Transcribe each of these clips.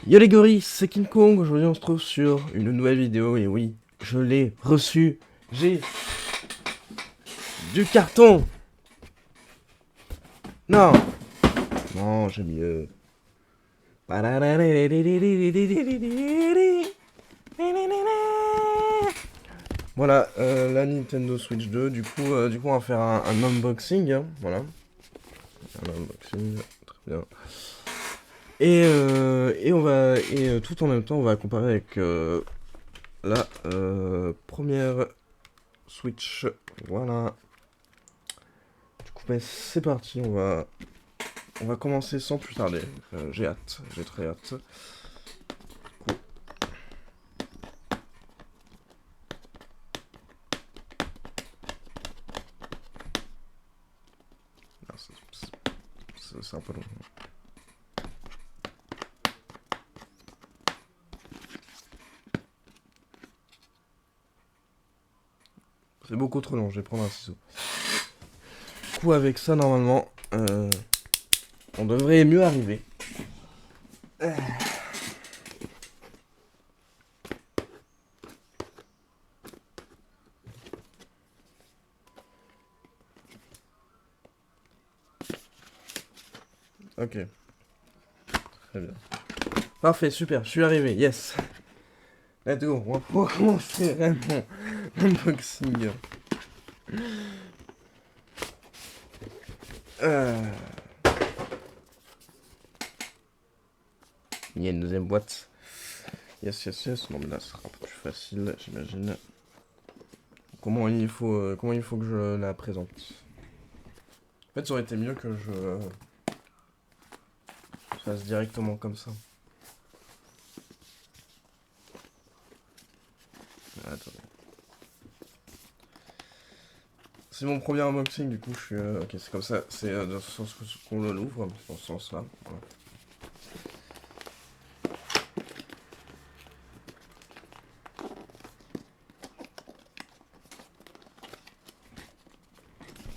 Yo les gorilles, c'est King Kong. Aujourd'hui on se trouve sur une nouvelle vidéo et oui, je l'ai reçu. J'ai du carton. Non, non, j'ai mieux. Voilà, la Nintendo Switch 2. Du coup on va faire un unboxing. Hein, voilà, un unboxing, très bien. Et tout en même temps on va comparer avec la première Switch. Voilà. Du coup, ben, c'est parti, on va commencer sans plus tarder. J'ai hâte, j'ai très hâte. Cool. Ah, c'est un peu long. C'est beaucoup trop long, je vais prendre un ciseau. Du coup, avec ça, normalement, on devrait mieux arriver. Ok, très bien. Parfait, super, je suis arrivé, yes. Let's go, on va commencer vraiment l'unboxing. Euh... Il y a une deuxième boîte. Yes, yes, yes. Non, mais là, ce sera un peu plus facile, j'imagine. Comment il faut que je la présente? En fait, ça aurait été mieux que je fasse directement comme ça. Attendez. C'est mon premier unboxing, du coup, je suis... ok, c'est comme ça. C'est dans ce sens qu'on l'ouvre, dans ce sens-là. Voilà.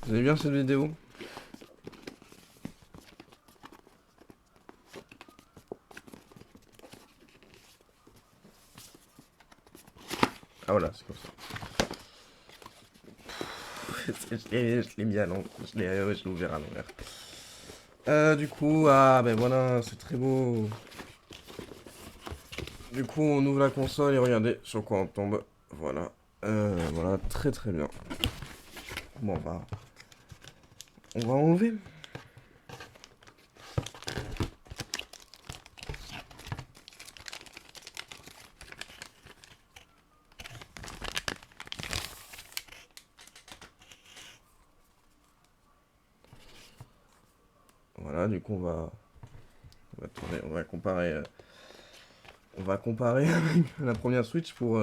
Vous avez bien cette vidéo? Ah voilà, c'est comme ça. Je l'ai mis à l'envers. Je l'ai ouvert à l'envers. Du coup, ah ben voilà, c'est très beau. Du coup, on ouvre la console et regardez sur quoi on tombe. Voilà. Voilà, très très bien. Bon, on va enlever. Voilà, du coup, on va comparer avec la première Switch pour.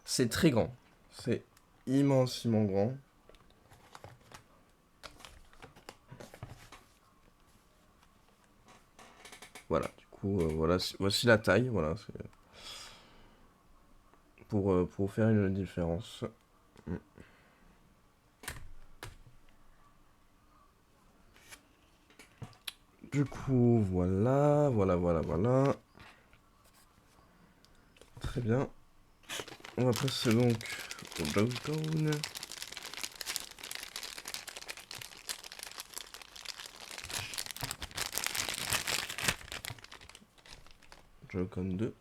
C'est très grand. C'est immensément grand. Voilà, du coup, voilà, voici la taille. Voilà, c'est pour faire une différence. Mm. Du coup, voilà, voilà, voilà, voilà. Très bien. On va passer donc au Joy-Con. Joy-Con 2.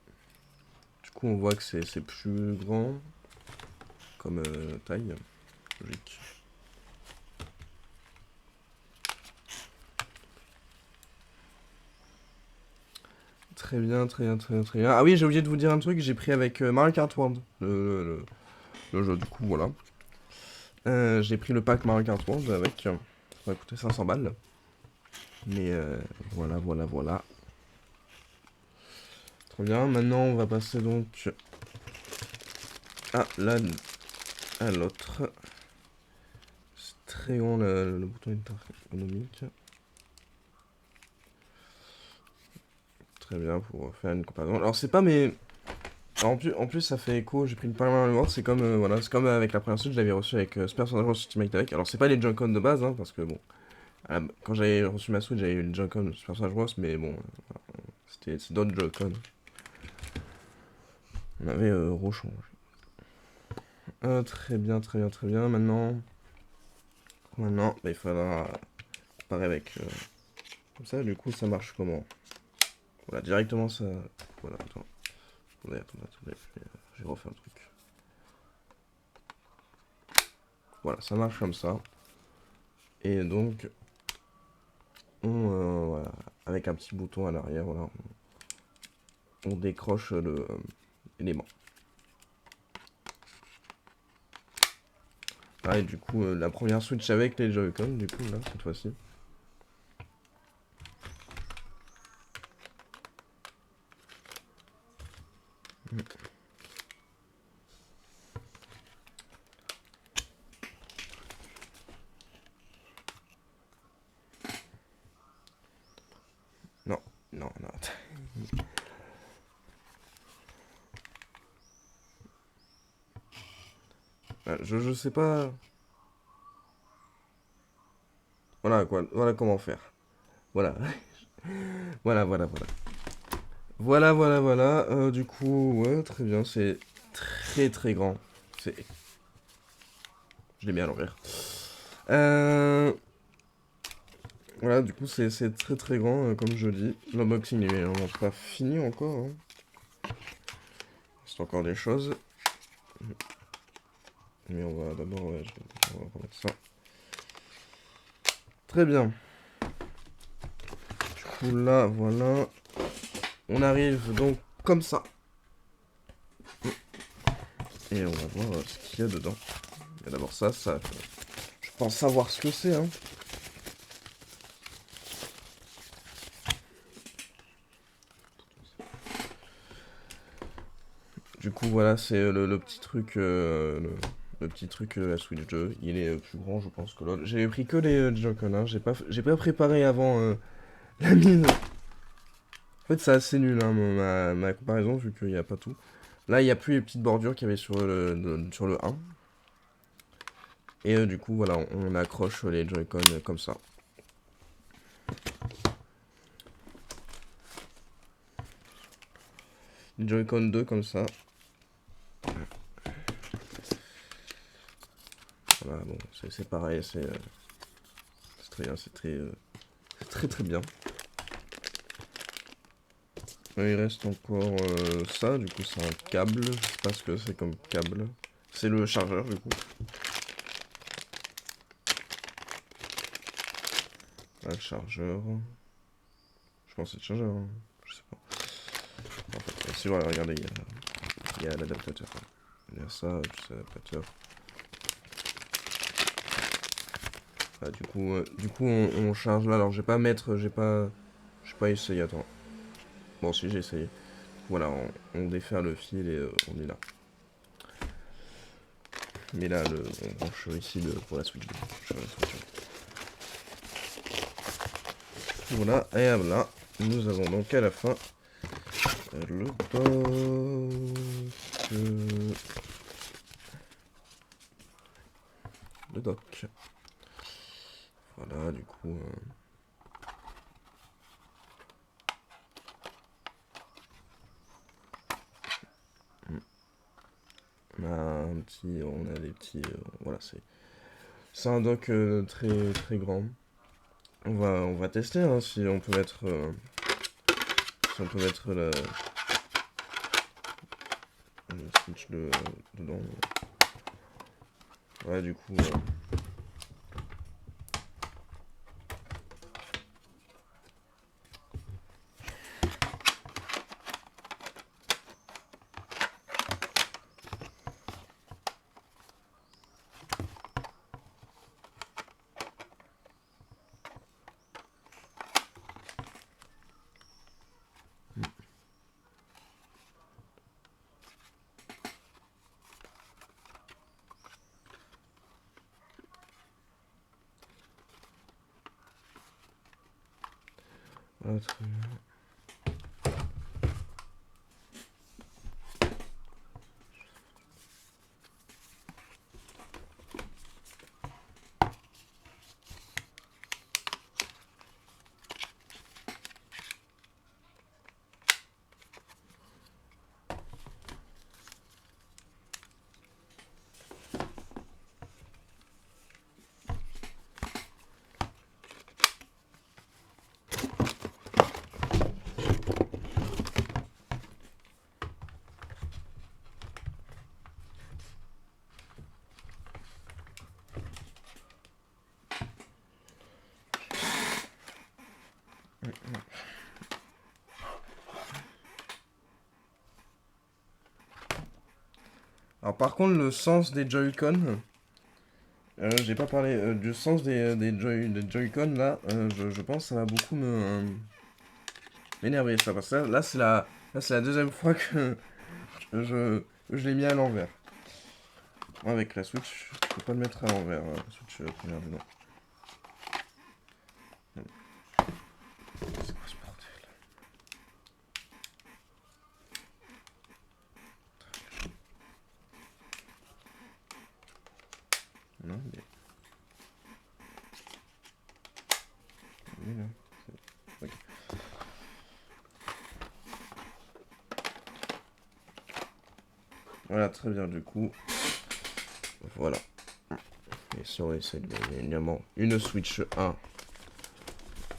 Du coup, on voit que c'est plus grand comme taille. Logique. Très bien, très bien, très bien, très bien. Ah oui, j'ai oublié de vous dire un truc, j'ai pris avec Mario Kart World, le jeu, du coup, voilà. J'ai pris le pack Mario Kart World avec, ça va coûter 500 balles. Mais voilà, voilà, voilà. Très bien, maintenant on va passer donc à l'autre. C'est très grand le bouton ergonomique. Très bien, pour faire une comparaison. Alors c'est pas mes... En plus, ça fait écho, j'ai pris une Paramount Award, c'est comme, voilà, c'est comme avec la première suite, je l'avais reçu avec Super Smash Bros Ultimate avec. Alors c'est pas les Joy-Con de base, hein, parce que bon, quand j'avais reçu ma Switch, j'avais eu le Joy-Con Super Smash Bros, mais bon, C'est d'autres Joy-Con. On avait rechangé. Très bien, très bien, très bien. Maintenant, bah, il faudra comparer avec... comme ça, du coup, ça marche comment? Voilà, directement ça... Voilà, attends. Attendez. Je vais refaire un truc. Voilà, ça marche comme ça. Et donc, voilà, avec un petit bouton à l'arrière, voilà, on décroche l'élément. Ah, et du coup, la première Switch avec les Joy-Con, du coup, là, cette fois-ci. Non. Je sais pas... Voilà, quoi. Voilà comment faire. Voilà. Voilà. Voilà. Du coup, ouais, très bien. C'est très grand. C'est... Je l'ai mis à l'envers. Voilà, du coup, c'est très grand, comme je dis. L'unboxing est vraiment pas fini encore. Hein. C'est encore des choses. Mais on va d'abord, ouais, on va remettre ça. Très bien. Du coup, là, voilà. On arrive donc comme ça. Et on va voir ce qu'il y a dedans. Il y a d'abord ça. Je pense savoir ce que c'est, hein. Du coup, voilà, c'est le petit truc, le petit truc de la Switch 2. Il est plus grand, je pense, que l'autre. J'ai pris que les Joy-Con, hein. J'ai pas préparé avant la mine. En fait, c'est assez nul, hein, ma comparaison, vu qu'il n'y a pas tout. Là, il n'y a plus les petites bordures qu'il y avait sur sur le 1. Et du coup, voilà, on accroche les Joy-Con comme ça. Les Joy-Con 2 comme ça. Voilà, bon, c'est pareil, c'est très bien, c'est très bien. Il reste encore ça, du coup c'est un câble, je sais pas ce que c'est comme câble. C'est le chargeur du coup. Ah, le chargeur. Je pense que c'est le chargeur, hein. Je sais pas. En fait, si voilà, regardez, il y a l'adaptateur. Il y a ça, c'est l'adaptateur. Ah, du coup on charge là, alors je vais pas mettre, j'ai pas essayé, attends. Bon si j'ai essayé. Voilà, on défère le fil et on est là. Mais là, on branche ici pour la Switch 2. Voilà, et voilà, nous avons donc à la fin le dock. Voilà, du coup... on a des petits... voilà, c'est un dock très grand. On va tester, hein, si on peut mettre... le Switch dedans. Ouais, du coup... voilà, très bien. Alors par contre, le sens des Joy-Con, j'ai pas parlé du sens des Joy-Con là, je pense que ça va beaucoup m'énerver ça, parce que là, c'est la deuxième fois que je l'ai mis à l'envers. Avec la Switch, je peux pas le mettre à l'envers, la Switch première du nom. C'est quoi ce bordel? Non, il est là. Ok. Voilà, très bien, du coup. Voilà. Et si on essaie de mettre évidemment une Switch 1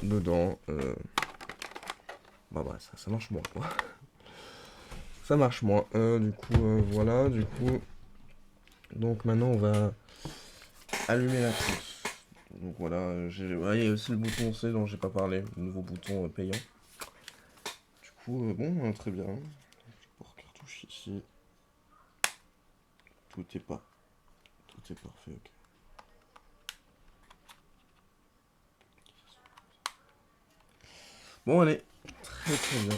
dedans, bah ça marche moins quoi. Ça marche moins. Du coup, voilà, du coup. Donc maintenant on va allumer la prise. Donc voilà, il y a aussi le bouton C dont j'ai pas parlé, le nouveau bouton payant. Du coup, bon, très bien. Pour cartouche ici. Tout est parfait, ok. Bon, allez, très bien.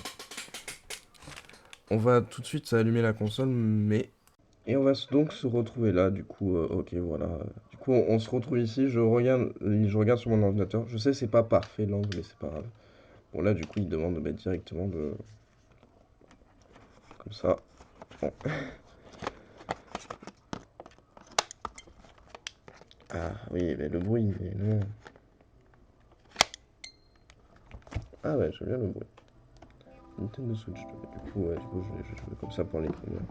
On va tout de suite allumer la console, mais... Et on va donc se retrouver là, du coup, ok, voilà. Du coup, on se retrouve ici, je regarde sur mon ordinateur. Je sais, c'est pas parfait l'angle, mais c'est pas grave. Bon, là, du coup, il demande de mettre directement de... Comme ça. Bon. Ah, oui, mais le bruit, mais non. Ah ouais, j'aime bien le bruit. Nintendo Switch 2. Du coup, ouais, je vais jouer comme ça pour les premières.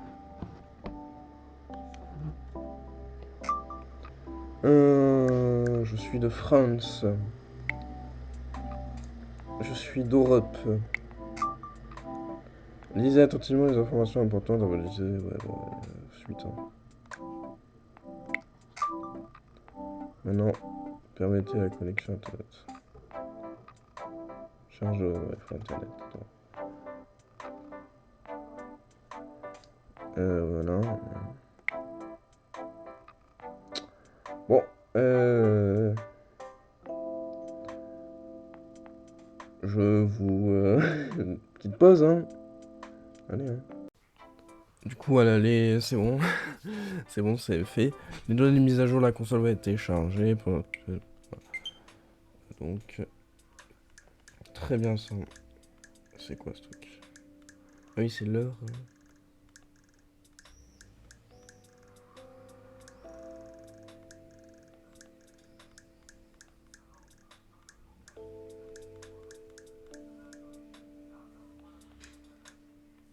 Je suis de France. Je suis d'Europe. Lisez attentivement les informations importantes avant d'utiliser. Suite. Hein. Maintenant, permettez la connexion internet. Charge Wi-Fi internet. Voilà. Bon, je vous... Une petite pause, hein. Allez, hein. Du coup, voilà, c'est bon. C'est bon, c'est fait. Les données de mise à jour, la console va être téléchargée. Donc, très bien ça. C'est quoi ce truc? Ah oui, c'est l'heure.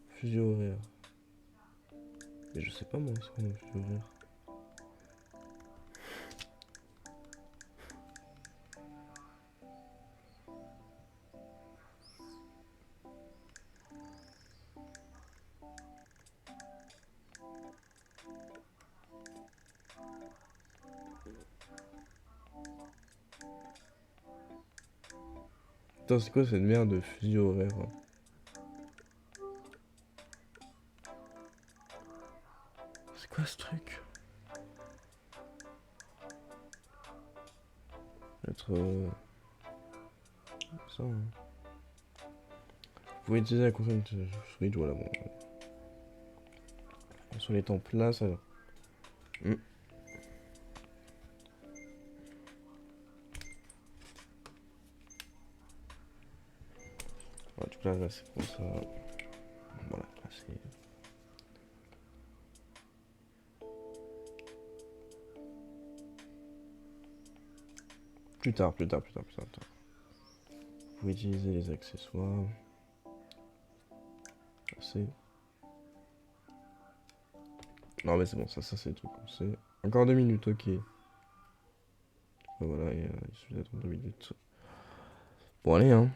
Fuseau horaire. Mais je sais pas moi, c'est quoi le fuseau horaire? Putain, c'est quoi cette merde de fuseau horaire? C'est quoi ce truc? Être... ça, hein. Vous pouvez utiliser la console Switch, voilà, bon. La console est en place, alors. Ouais, du coup, là c'est pour ça. Voilà, là, c'est... Plus tard. Vous pouvez utiliser les accessoires. C'est... Non, mais c'est bon, ça c'est le truc qu'on sait. Encore 2 minutes, ok. Voilà, il suffit d'attendre 2 minutes. Bon, allez, hein.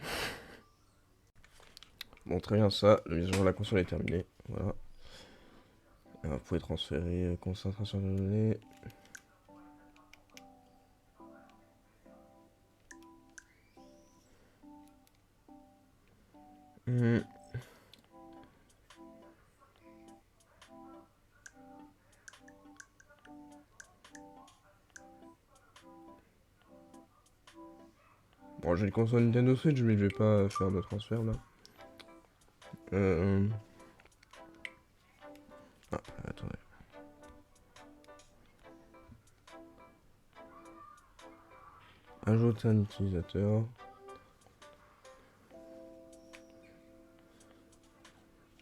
Bon, très bien, ça. La mise à jour de la console est terminée. Voilà. Vous pouvez transférer concentration de données. Alors j'ai le console Nintendo Switch, mais je vais pas faire de transfert là. Ah, attendez. Ajouter un utilisateur.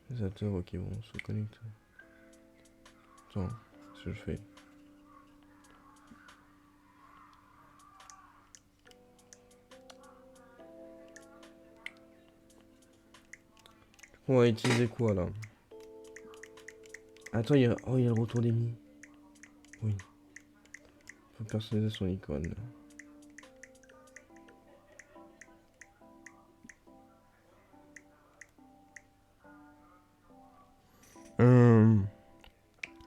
Utilisateur, ok, bon, on se connecte. Attends, qu'est-ce que je fais? On va utiliser quoi là? Attends, il y a... Oh, il y a le retour des Mi. Oui. Faut personnaliser son icône. On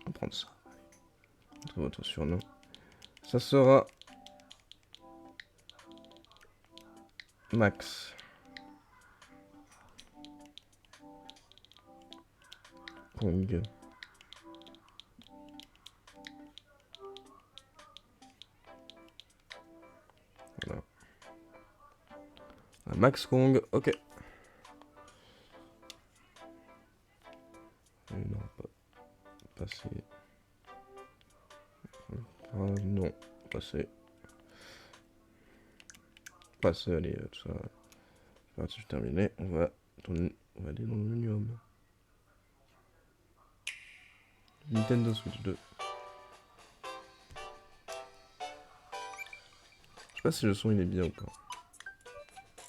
va prendre ça. Entre votre surnom. Ça sera Max. Kong. Voilà. Max Kong, ok. Non, pas passer. Non, passer. Passer, allez, tout ça. Partie terminée. On va aller dans le menu home. Nintendo Switch 2. Je sais pas si le son il est bien ou pas.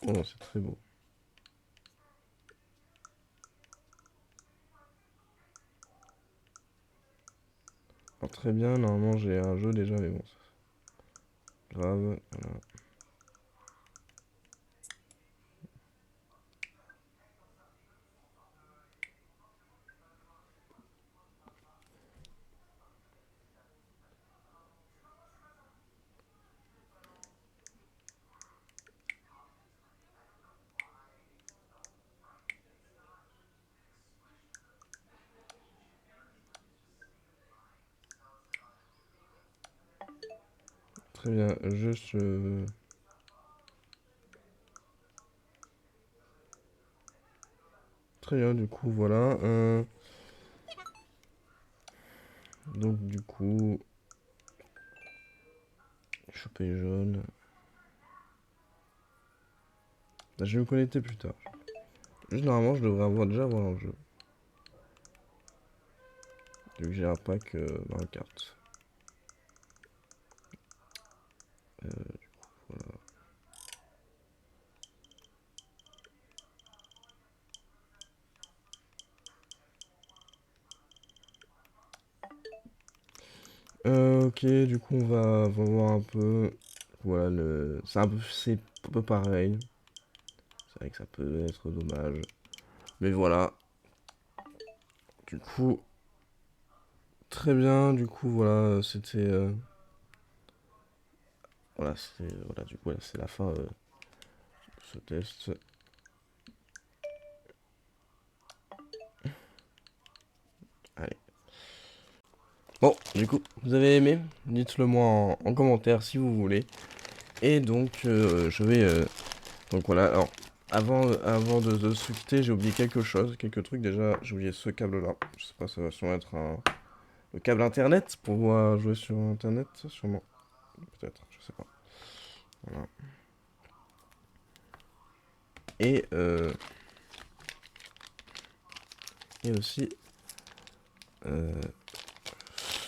Oh non, c'est très beau. Alors, très bien, normalement j'ai un jeu déjà, mais bon. Grave, voilà. Très bien, juste... Très bien, du coup, voilà. Donc, du coup... Choper jaune. Bah, je vais me connecter plus tard. Juste normalement, je devrais déjà avoir un jeu. Vu que j'ai un pack dans la carte. Du coup, voilà. Ok, du coup, on va voir un peu. Voilà, c'est un peu pareil. C'est vrai que ça peut être dommage. Mais voilà. Du coup, très bien. Du coup, voilà, c'était. Voilà, du coup, c'est la fin de ce test. Allez. Bon, du coup, vous avez aimé? Dites-le moi en commentaire si vous voulez. Et donc, je vais. Donc voilà, alors, avant de se quitter, j'ai oublié quelque chose, quelques trucs. Déjà, j'ai oublié ce câble-là. Je sais pas, ça va sûrement être le câble internet pour pouvoir jouer sur internet, sûrement. Peut-être, je sais pas. Voilà. Et, et aussi,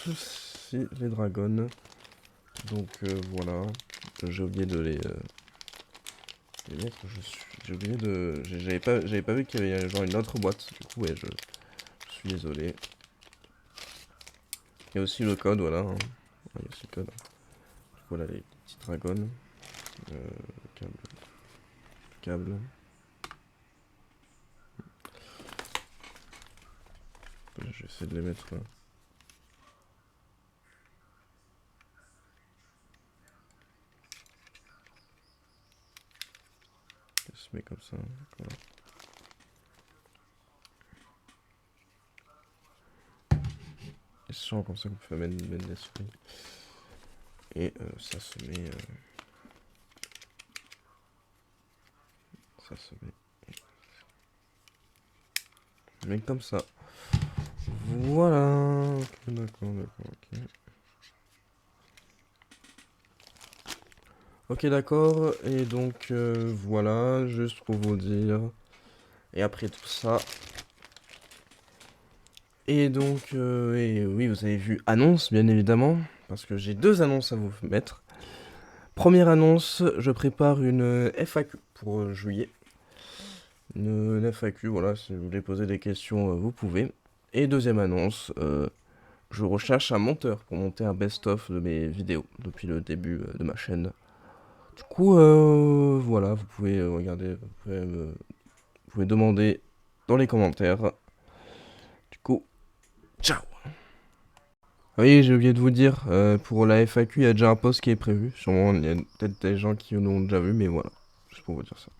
ceci, les dragons. Donc voilà, j'ai oublié de les mettre. J'ai oublié de, j'avais pas vu qu'il y avait genre une autre boîte. Du coup, ouais, je suis désolé. Il y a aussi le code, voilà. Hein. Il y a aussi le code. Voilà les petits dragons. Câble. Câble. Je vais essayer de les mettre. Ça se met comme ça. Voilà. Et sans comme ça qu'on peut mettre l'esprit. Et ça se met. Ça se met comme ça. Voilà. Ok, d'accord, ok. Ok, d'accord. Et donc, voilà, juste pour vous dire. Et après tout ça. Et donc, et oui, vous avez vu annonce, bien évidemment. Parce que j'ai 2 annonces à vous mettre. Première annonce, je prépare une FAQ pour juillet. Une FAQ, voilà, si vous voulez poser des questions, vous pouvez. Et deuxième annonce, je recherche un monteur pour monter un best-of de mes vidéos depuis le début de ma chaîne. Du coup, voilà, vous pouvez regarder, vous pouvez demander dans les commentaires. Du coup, ciao! Oui, j'ai oublié de vous dire, pour la FAQ, il y a déjà un post qui est prévu. Sûrement, il y a peut-être des gens qui l'ont déjà vu, mais voilà, juste pour vous dire ça.